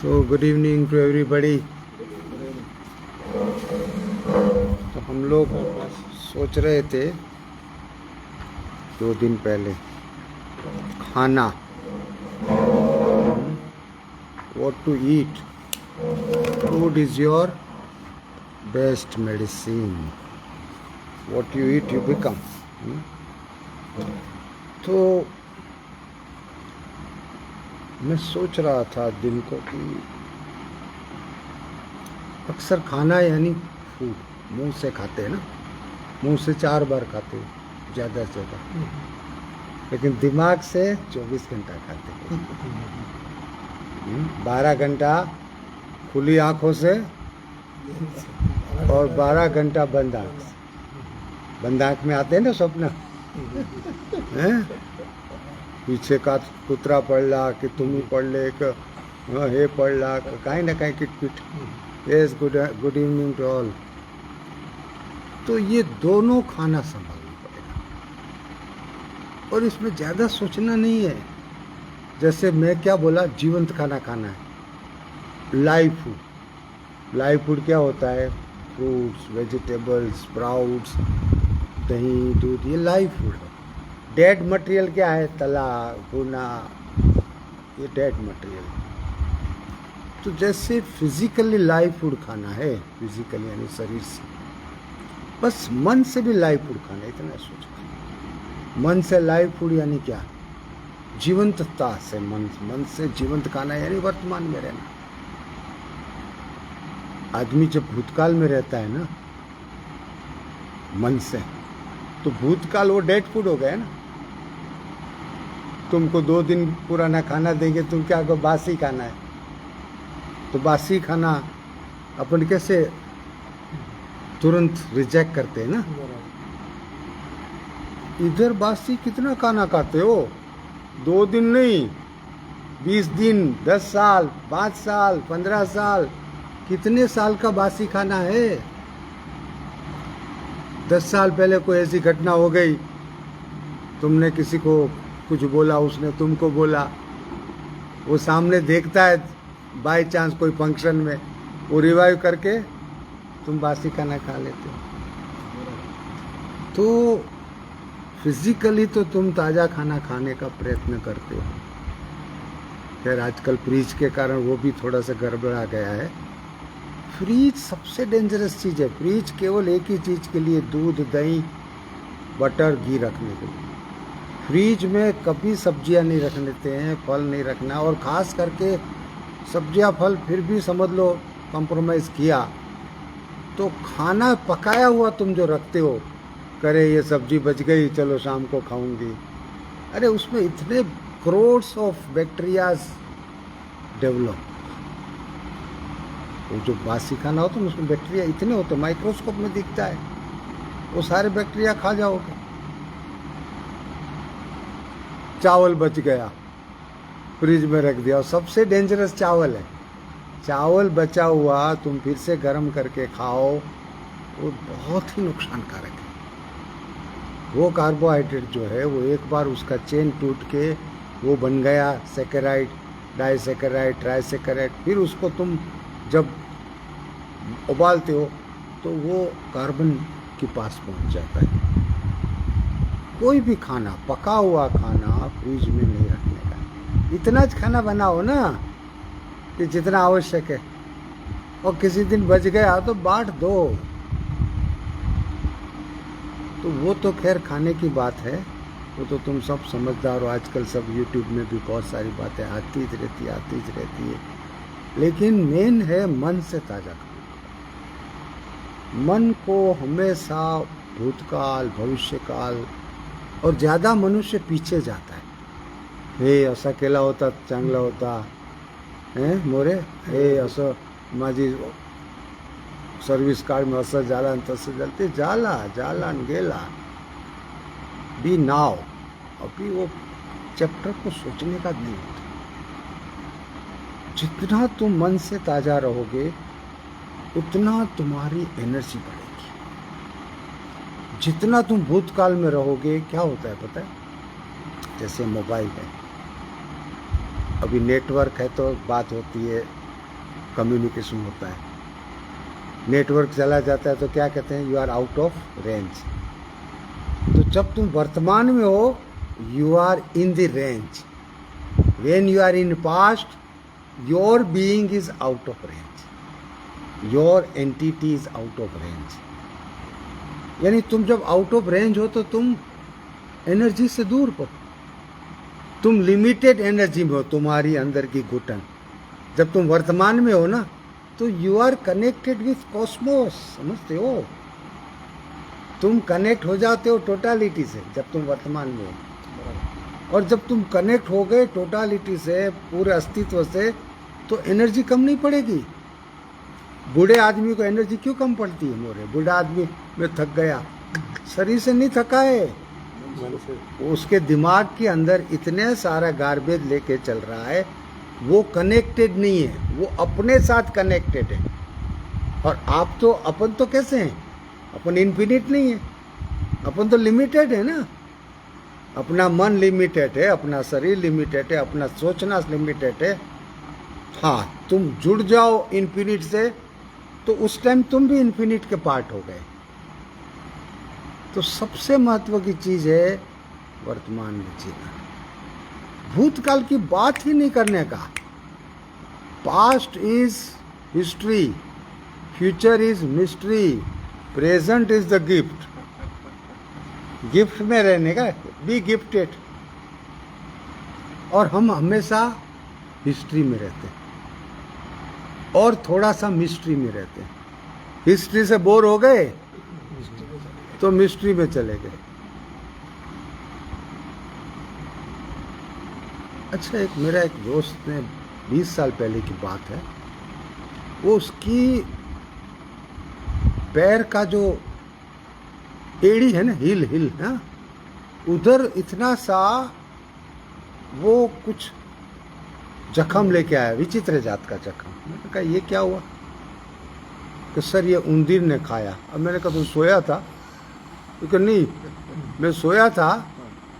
So good evening to everybody. तो हम लोग सोच रहे थे 2 दिन पहले खाना, what to eat. Food is your best medicine, what you eat you become. तो मैं सोच रहा था दिन को कि अक्सर खाना यानी फूड मुंह से खाते हैं ना, मुंह से 4 बार खाते हैं ज़्यादा से ज़्यादा, लेकिन दिमाग से 24 घंटा खाते हैं। 12 घंटा खुली आंखों से और 12 घंटा बंद आंख से। बंद आंख में आते हैं ना स्वप्न, हैं पीछे का कुतरा पडला की तुम्ही पडले हे पडला काही ना काही किटपिट। Yes, good evening to all. तो ये दोनों खाना संभालना पड़ेगा और इसमें ज़्यादा सोचना नहीं है। जैसे मैं क्या बोला, जीवंत खाना खाना है, लाइव फूड। लाइव फूड क्या होता है? फ्रूट्स, वेजिटेबल्स, स्प्राउट्स, दही, दूध, ये लाइव फूड है। डेड मटेरियल क्या है? तला भुना, ये डेड मटेरियल। तो जैसे फिजिकली लाइव फूड खाना है, फिजिकली यानी शरीर से, बस मन से भी लाइव फूड खाना है, इतना सोचना। मन से लाइव फूड यानी क्या? जीवंतता से, मन से जीवंत खाना यानी वर्तमान में रहना। आदमी जब भूतकाल में रहता है ना मन से, तो भूतकाल वो डेड फूड हो गया ना। तुमको 2 दिन पुराना खाना देंगे, तुम क्या कहो? बासी खाना है। तो बासी खाना अपन कैसे तुरंत रिजेक्ट करते हैं ना। इधर बासी कितना खाना खाते हो? 2 दिन नहीं, 20 दिन, 10 साल, 5 साल, 15 साल, कितने साल का बासी खाना है। 10 साल पहले कोई ऐसी घटना हो गई, तुमने किसी को कुछ बोला, उसने तुमको बोला, वो सामने देखता है बाय चांस कोई फंक्शन में, वो रिवाइव करके तुम बासी खाना खा लेते हो। तो फिजिकली तो तुम ताज़ा खाना खाने का प्रयत्न करते हो। खैर आजकल फ्रीज के कारण वो भी थोड़ा सा गड़बड़ा गया है। फ्रीज सबसे डेंजरस चीज़ है। फ्रीज केवल एक ही चीज़ के लिए, दूध, दही, बटर, घी रखने के लिए। फ्रीज में कभी सब्जियां नहीं रख लेते हैं, फल नहीं रखना। और ख़ास करके सब्जियां फल फिर भी समझ लो कंप्रोमाइज़ किया, तो खाना पकाया हुआ तुम जो रखते हो, करे ये सब्जी बच गई, चलो शाम को खाऊंगी, अरे उसमें इतने करोड्स ऑफ बैक्टीरियाज डेवलप। वो जो बासी खाना होता है उसमें बैक्टीरिया इतने होते हैं, माइक्रोस्कोप में दिखता है। वो सारे बैक्टीरिया खा जाओगे। चावल बच गया, फ्रिज में रख दिया, और सबसे डेंजरस चावल है। चावल बचा हुआ तुम फिर से गर्म करके खाओ, वो बहुत ही नुकसानकारक है। वो कार्बोहाइड्रेट जो है, वो एक बार उसका चेन टूट के वो बन गया सैकेराइड, डाइसैकेराइड, ट्राइसैकेराइड, फिर उसको तुम जब उबालते हो तो वो कार्बन के पास पहुंच जाता है। कोई भी खाना, पका हुआ खाना फ्रिज में नहीं रखने का। इतना खाना बनाओ ना कि जितना आवश्यक है, और किसी दिन बच गया तो बांट दो। तो वो तो खैर खाने की बात है, वो तो तुम सब समझदार हो। आजकल सब यूट्यूब में भी बहुत सारी बातें आती रहती है। लेकिन मेन है मन से ताज़ा खाना। मन को हमेशा भूतकाल, भविष्यकाल, और ज़्यादा मनुष्य पीछे जाता है। हे असं केला होता चांगला होता, मोरे, हे असं माझी सर्विस कार्ड में असं झाला आणि तसं झालं, ते झाला आणि गेला। बी नाउ, अभी वो चैप्टर को सोचने का नहीं होता। जितना तुम मन से ताज़ा रहोगे उतना तुम्हारी एनर्जी बढ़ेगी। जितना तुम भूतकाल में रहोगे, क्या होता है पता है? जैसे मोबाइल है, अभी नेटवर्क है तो बात होती है, कम्युनिकेशन होता है। नेटवर्क चला जाता है तो क्या कहते हैं, you are out of range. तो जब तुम वर्तमान में हो, you are in the range. When you are in past, your being is out of range, your entity is out of range. यानी तुम जब आउट ऑफ रेंज हो तो तुम एनर्जी से दूर हो, तुम लिमिटेड एनर्जी में हो, तुम्हारी अंदर की घुटन। जब तुम वर्तमान में हो ना, तो you are connected with cosmos, समझते हो? तुम कनेक्ट हो जाते हो टोटालिटी से जब तुम वर्तमान में हो। और जब तुम कनेक्ट हो गए टोटालिटी से, पूरे अस्तित्व से, तो एनर्जी कम नहीं पड़ेगी। बूढ़े आदमी को एनर्जी क्यों कम पड़ती है? मोरे बूढ़ा आदमी में थक गया, शरीर से नहीं थका है, उसके दिमाग के अंदर इतने सारा गार्बेज लेके चल रहा है, वो कनेक्टेड नहीं है, वो अपने साथ कनेक्टेड है। और आप तो, अपन तो कैसे हैं? अपन इन्फिनिट नहीं है, अपन तो लिमिटेड है ना। अपना मन लिमिटेड है, अपना शरीर लिमिटेड है, अपना सोचना लिमिटेड है। हाँ, तुम जुड़ जाओ इन्फिनिट से, तो उस टाइम तुम भी इन्फिनिट के पार्ट हो गए। तो सबसे महत्व की चीज है वर्तमान में जीना, भूतकाल की बात ही नहीं करने का। Past is history, future is mystery, present is the gift. Gift में रहने का, बी गिफ्टेड। और हम हमेशा हिस्ट्री में रहते हैं और थोड़ा सा मिस्ट्री में रहते हैं। हिस्ट्री से बोर हो गए तो मिस्ट्री में चले गए। अच्छा, एक मेरा एक दोस्त ने 20 साल पहले की बात है, वो उसकी पैर का जो एड़ी है ना, हिल ना, उधर इतना सा वो कुछ जख्म लेके आया, विचित्र जात का जख्म। मैंने कहा ये क्या हुआ? कि सर ये उंदीर ने खाया। अब मैंने कहा तू सोया था? क्योंकि नहीं, मैं सोया था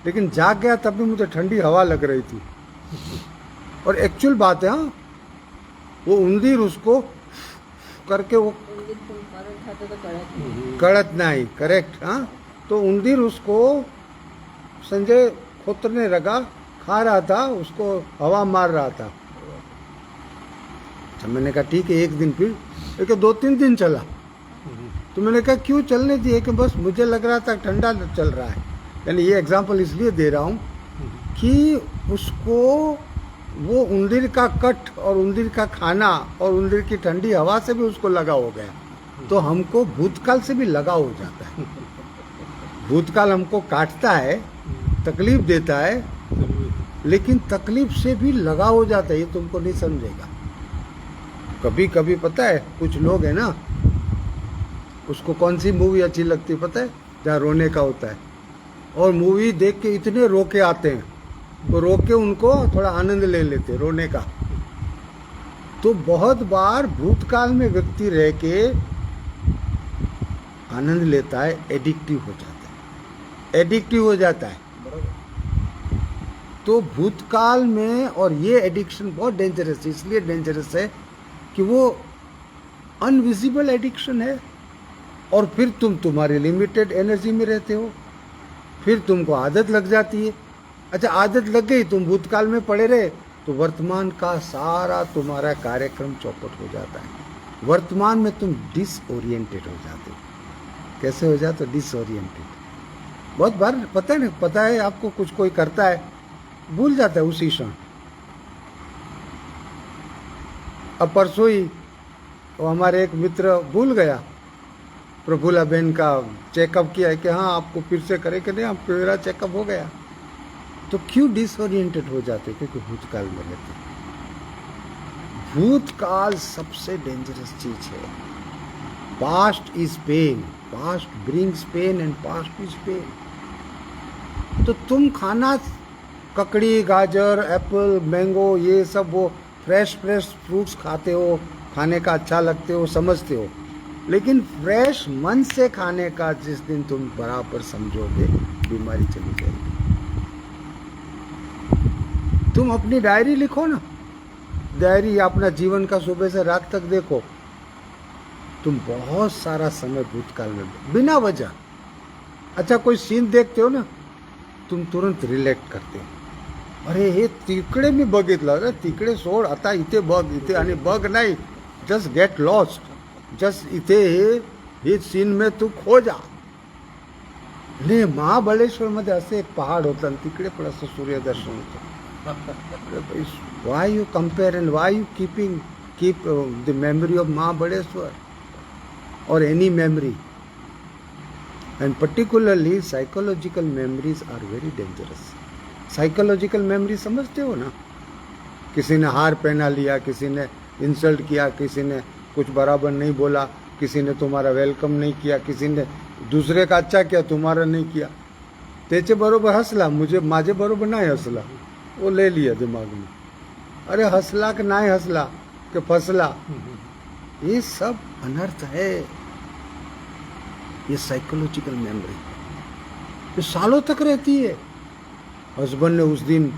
लेकिन जाग गया, तब भी मुझे ठंडी हवा लग रही थी। और एक्चुअल बात है, हाँ, वो उंदीर उसको करके वो कड़त नहीं, करेक्ट। हाँ, तो उंदीर उसको संजय खोतरने लगा, खा रहा था, उसको हवा मार रहा था। तो मैंने कहा ठीक है, एक दिन फिर, लेकिन 2-3 दिन चला। तो मैंने कहा क्यों चलने दिए? कि बस मुझे लग रहा था ठंडा चल रहा है। यानी ये एग्जांपल इसलिए दे रहा हूँ कि उसको वो उंदीर का कट और उंदीर का खाना और उंदीर की ठंडी हवा से भी उसको लगा हो गया। तो हमको भूतकाल से भी लगाव हो जाता है। भूतकाल हमको काटता है, तकलीफ देता है, लेकिन तकलीफ से भी लगाव हो जाता है। ये तुमको नहीं समझेगा। कभी कभी पता है, कुछ लोग है ना, उसको कौन सी मूवी अच्छी लगती है पता है? जहाँ रोने का होता है, और मूवी देख के इतने रो के आते हैं, तो रो के उनको थोड़ा आनंद ले लेते रोने का। तो बहुत बार भूतकाल में व्यक्ति रह के आनंद लेता है, एडिक्टिव हो जाता है, एडिक्टिव हो जाता है। तो भूतकाल में, और ये एडिक्शन बहुत डेंजरस है, इसलिए डेंजरस है कि वो अनविजिबल एडिक्शन है। और फिर तुम तुम्हारी लिमिटेड एनर्जी में रहते हो, फिर तुमको आदत लग जाती है। अच्छा, आदत लग गई, तुम भूतकाल में पड़े रहे, तो वर्तमान का सारा तुम्हारा कार्यक्रम चौपट हो जाता है। वर्तमान में तुम डिसओरिएंटेड हो जाते हो। कैसे हो जाते हो? डिसओरिएंटेड। बहुत बार पता है ना, पता है आपको, कुछ कोई करता है, भूल जाता है उसी क्षण। अब परसों ही वो हमारे एक मित्र भूल गया, प्रफुल्ला बहन का चेकअप किया है कि हाँ आपको फिर से करे कि नहीं, आपको मेरा चेकअप हो गया। तो क्यों डिसओरिएंटेड हो जाते? क्योंकि भूतकाल में रहते। भूतकाल सबसे डेंजरस चीज है। Past is pain, past brings pain and past is pain. तो तुम खाना ककड़ी, गाजर, एप्पल, मैंगो, ये सब वो फ्रेश फ्रूट्स खाते हो, खाने का अच्छा लगते हो, समझते हो, लेकिन फ्रेश मन से खाने का जिस दिन तुम बराबर समझोगे, बीमारी चली जाएगी। तुम अपनी डायरी लिखो ना, डायरी अपना जीवन का सुबह से रात तक देखो, तुम बहुत सारा समय भूतकाल में बिना वजह, अच्छा कोई सीन देखते हो ना, तुम तुरंत रिलेट करते हो, अरे हे तिकडे मी बघितलं, अरे तिकडे सोड, आता इथे बघ, इथे, आणि बघ नाही, जस्ट गेट लॉस्ट, जस्ट इथे हे सीन में तू खो जा. नाही, महाबळेश्वर मध्ये असं एक पहाड होतं आणि तिकडे पण असं सूर्यदर्शन होतं. वाय you compare and Y you keep the memory of Mahabaleshwar or any memory, and particularly psychological memories are very dangerous. Psychological memory समझते हो ना, किसी ने हार पहना लिया, किसी ने इंसल्ट किया, किसी ने कुछ बराबर नहीं बोला, किसी ने तुम्हारा वेलकम नहीं किया, किसी ने दुसरे का अच्छा किया, तुम्हारा नहीं किया, त्याचे बरोबर हसला, माझे बरोबर नाही हसला, वो ले लिया दिमाग में, अरे हसला कि नाही हसला कि फसला, ये सब अनर्थ है. ये साइकोलॉजिकल मेमोरी ये सालों तक रहती है. हस्बैंड ने उस दिन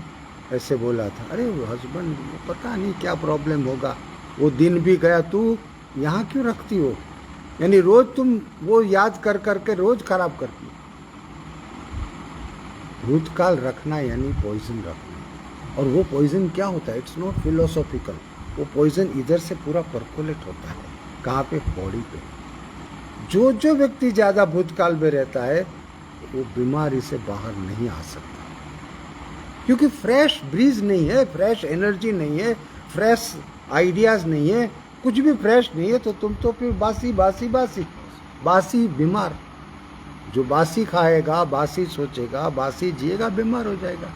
ऐसे बोला था, अरे हस्बैंड पता नहीं क्या प्रॉब्लम होगा, वो दिन भी गया, तू यहाँ क्यों रखती हो, यानी रोज तुम वो याद कर करके रोज खराब करती हो. भूतकाल रखना यानी पॉइजन रखना, और वो पॉइजन क्या होता है, इट्स नॉट फिलोसॉफिकल, वो पॉइजन इधर से पूरा परकोलेट होता है. कहाँ पे, बॉडी पे. जो व्यक्ति ज़्यादा भूतकाल में रहता है वो बीमारी से बाहर नहीं आ सकता, क्योंकि फ्रेश ब्रीज नहीं है, फ्रेश एनर्जी नहीं है, फ्रेश आइडियाज़ नहीं है, कुछ भी फ्रेश नहीं है, तो तुम तो फिर बासी बासी बासी बासी बीमार. जो बासी खाएगा, बासी सोचेगा, बासी जिएगा, बीमार हो जाएगा.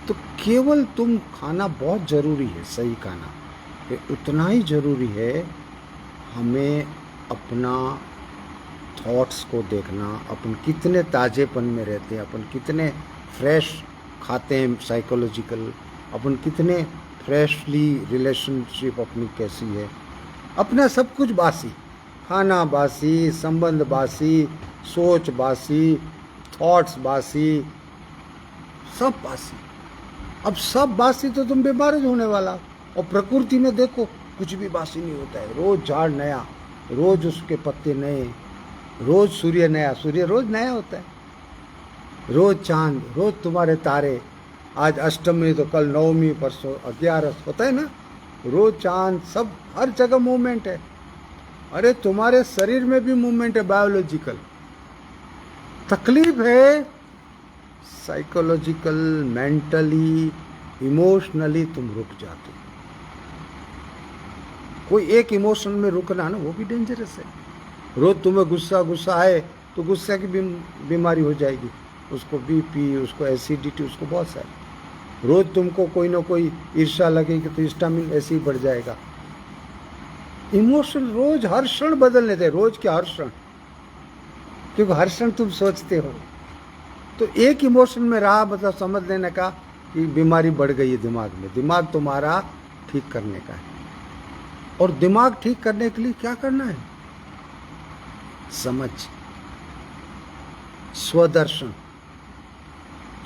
तो केवल तुम खाना बहुत ज़रूरी है, सही खाना ये उतना ही ज़रूरी है. हमें अपना थॉट्स को देखना, अपन कितने ताज़ेपन में रहते हैं, अपन कितने फ्रेश खाते हैं साइकोलॉजिकल, अपन कितने फ्रेशली रिलेशनशिप अपनी कैसी है. अपना सब कुछ बासी, खाना बासी, संबंध बासी, सोच बासी, थॉट्स बासी, सब बासी. अब सब बासी तो तुम बीमार होने वाला. और प्रकृति में देखो कुछ भी बासी नहीं होता है, रोज झाड़ नया, रोज उसके पत्ते नए, रोज सूर्य नया, सूर्य रोज नया होता है, रोज चांद, रोज तुम्हारे तारे, आज अष्टमी तो कल नवमी, परसों 11 होता है ना, रोज चांद, सब हर जगह मूवमेंट है. अरे तुम्हारे शरीर में भी मूवमेंट है, बायोलॉजिकल. तकलीफ है साइकोलॉजिकल, मेंटली, इमोशनली तुम रुक जाते हो. कोई एक इमोशन में रुकना ना, वो भी डेंजरस है. रोज तुम्हें गुस्सा आए तो गुस्से की बीमारी हो जाएगी, उसको बीपी, उसको एसिडिटी, उसको बहुत सारे. रोज तुमको कोई ना कोई ईर्ष्या लगेगी तो हिस्टामिन ऐसे ही बढ़ जाएगा. इमोशन रोज हर क्षण बदल लेते, रोज के हर क्षण, क्योंकि हर क्षण तुम सोचते हो. तो एक इमोशन में रहा मतलब समझ लेने का कि बीमारी बढ़ गई है दिमाग में. दिमाग तुम्हारा ठीक करने का है, और दिमाग ठीक करने के लिए क्या करना है, समझ, स्वदर्शन,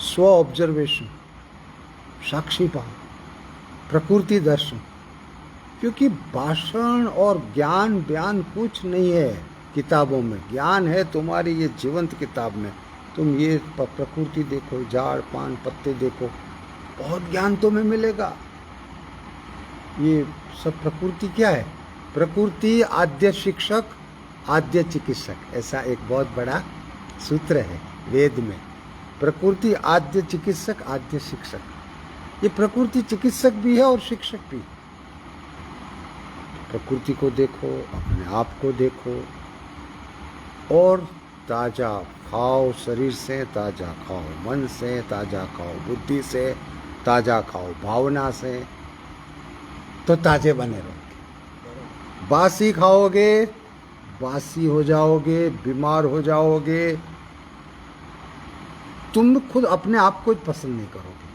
स्व ऑब्जर्वेशन, साक्षी भाव, प्रकृति दर्शन. क्योंकि भाषण और ज्ञान बयान कुछ नहीं है किताबों में, ज्ञान है तुम्हारी ये जीवंत किताब में. तुम ये प्रकृति देखो, झाड़ पान पत्ते देखो, बहुत ज्ञान तुम्हें मिलेगा. ये सब प्रकृति क्या है, प्रकृति आद्य शिक्षक आद्य चिकित्सक, ऐसा एक बहुत बड़ा सूत्र है वेद में. प्रकृति आद्य चिकित्सक आद्य शिक्षक. ये प्रकृति चिकित्सक भी है और शिक्षक भी. प्रकृति को देखो, अपने आप को देखो, और ताज़ा खाओ, शरीर से ताज़ा खाओ, मन से ताज़ा खाओ, बुद्धि से ताज़ा खाओ, भावना से, तो ताजे बने रहोगे. बासी खाओगे बासी हो जाओगे, बीमार हो जाओगे, तुम खुद अपने आप को पसंद नहीं करोगे.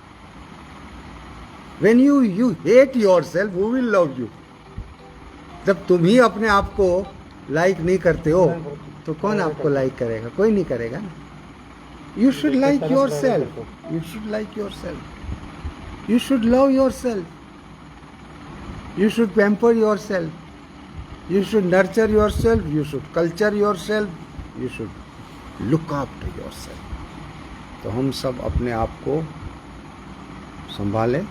When you hate yourself, who will love you? जब तुम ही अपने आप को लाइक नहीं करते हो तो कौन आपको लाइक करेगा, कोई नहीं करेगा ना. You should like your self, you should like your self, you should love your self. You should pamper yourself. You should nurture yourself. You should culture yourself. You should look after yourself. तो हम सब अपने आप को संभालें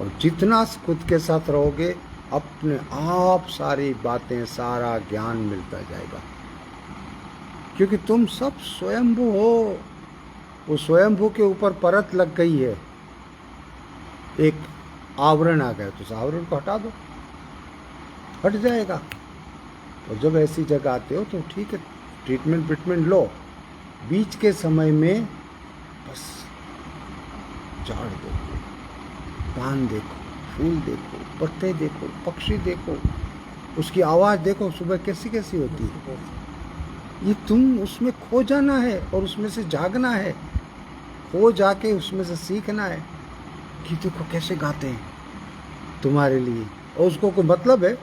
और जितना खुद के साथ रहोगे अपने आप सारी बातें, सारा ज्ञान मिलता जाएगा, क्योंकि तुम सब स्वयंभू हो। वो स्वयंभू के ऊपर परत लग गई है, एक आवरण आ गया, तो उस आवरण को हटा दो, हट जाएगा। और जब ऐसी जगह आते हो तो ठीक है, ट्रीटमेंट लो, बीच के समय में बस झाड़ देखो, पान देखो, फूल देखो, पत्ते देखो, पक्षी देखो, उसकी आवाज़ देखो, सुबह कैसी कैसी होती है। ये तुम उसमें खो जाना है और उसमें से जागना है, खो जाके उसमें से सीखना है कि देखो कैसे गाते हैं तुम्हारे लिए। और उसको कोई मतलब है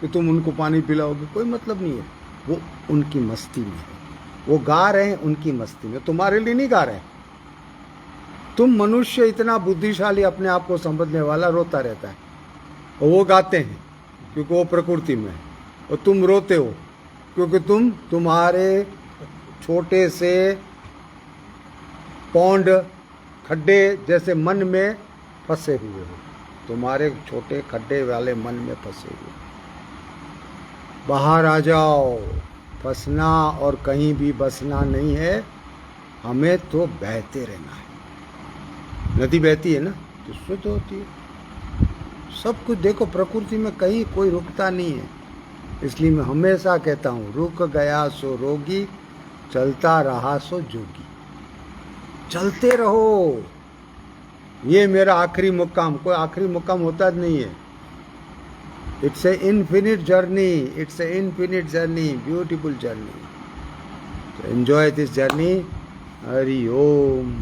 कि तुम उनको पानी पिलाओगे? कोई मतलब नहीं है। वो उनकी मस्ती में है, वो गा रहे हैं उनकी मस्ती में, तुम्हारे लिए नहीं गा रहे हैं। तुम मनुष्य इतना बुद्धिशाली, अपने आप को समझने वाला, रोता रहता है, और वो गाते हैं क्योंकि वो प्रकृति में है, और तुम रोते हो क्योंकि तुम्हारे छोटे से पौंड, खड्डे जैसे मन में फंसे हुए हो, तुम्हारे छोटे खड्डे वाले मन में फंसे हुए। बाहर आ जाओ, फंसना और कहीं भी बसना नहीं है, हमें तो बहते रहना है। नदी बहती है ना तो शुद्ध होती है। सब कुछ देखो, प्रकृति में कहीं कोई रुकता नहीं है। इसलिए मैं हमेशा कहता हूँ, रुक गया सो रोगी, चलता रहा सो जोगी। चलते रहो, ये मेरा आखिरी मुकाम। कोई आखिरी मुकाम होता नहीं है। It's a infinite journey, it's a infinite journey, beautiful journey. Enjoy this journey. Hari Om.